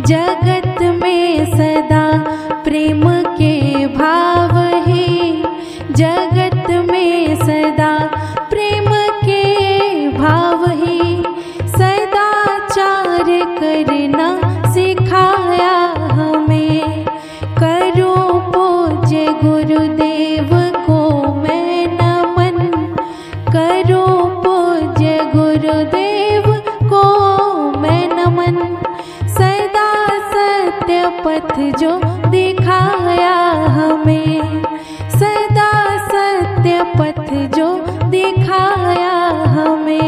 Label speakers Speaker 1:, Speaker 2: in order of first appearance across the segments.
Speaker 1: जगत में सदा प्रेम के भाव है, जगत में सदा प्रेम के भाव है। सदाचार करना सिखाया हमें, करो पूज्य गुरुदेव को मैं नमन, करो पूज्य गुरुदेव को मैं नमन। सदा सत्य पथ जो दिखाया हमें, सदा सत्य पथ जो दिखाया हमें।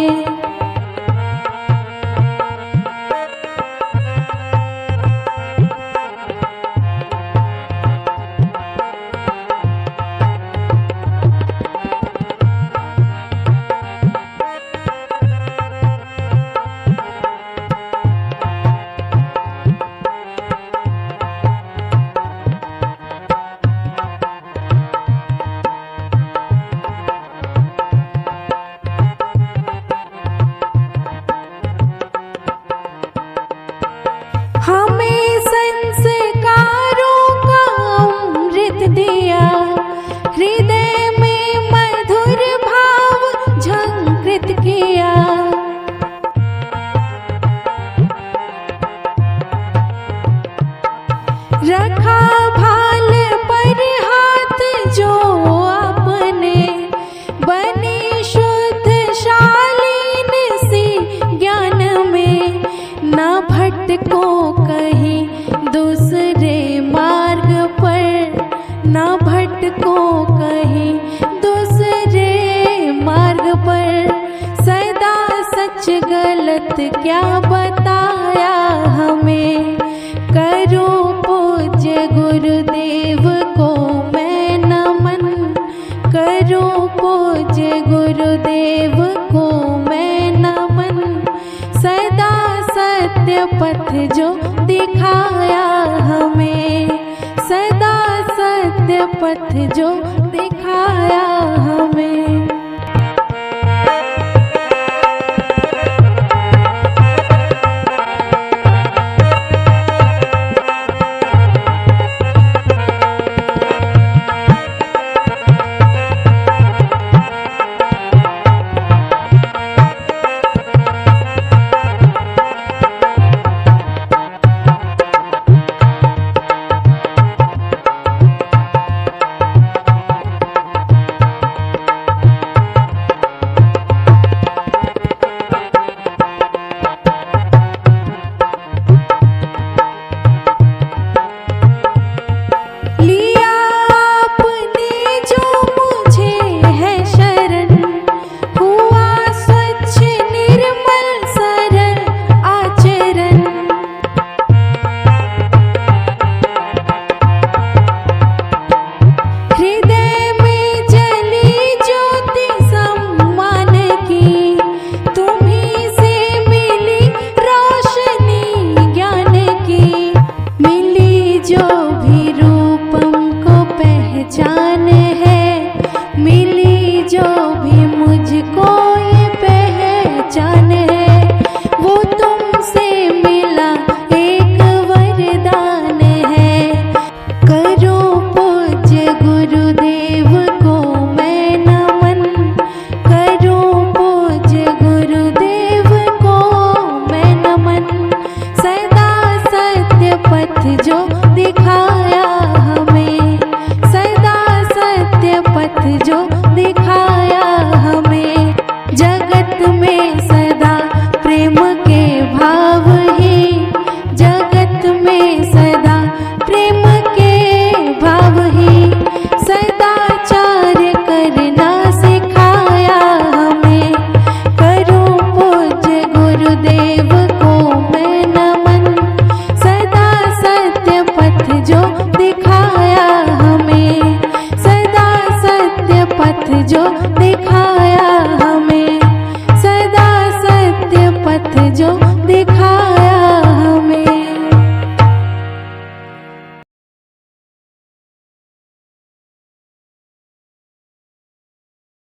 Speaker 1: हमें संस्कारों का अमृत दिया, हृदय में मधुर भाव झंकृत किया। रखा भाल पर हाथ जो आपने, बनी शुद्ध शालीन सी ज्ञान में। न भटको कहीं दूसरे मार्ग पर, न भटको कहीं दूसरे मार्ग पर। सदा सच गलत क्या बताया हमें, करो पूज्य गुरुदेव को मैं नमन, करो पूज्य गुरुदेव को मैं नमन। सदा सत्य पथ जो दिखाया हमें, सदा सत्य पथ जो दिखाया हमें। जो दिखाया हमें, सदा सत्य पथ जो दिखाया।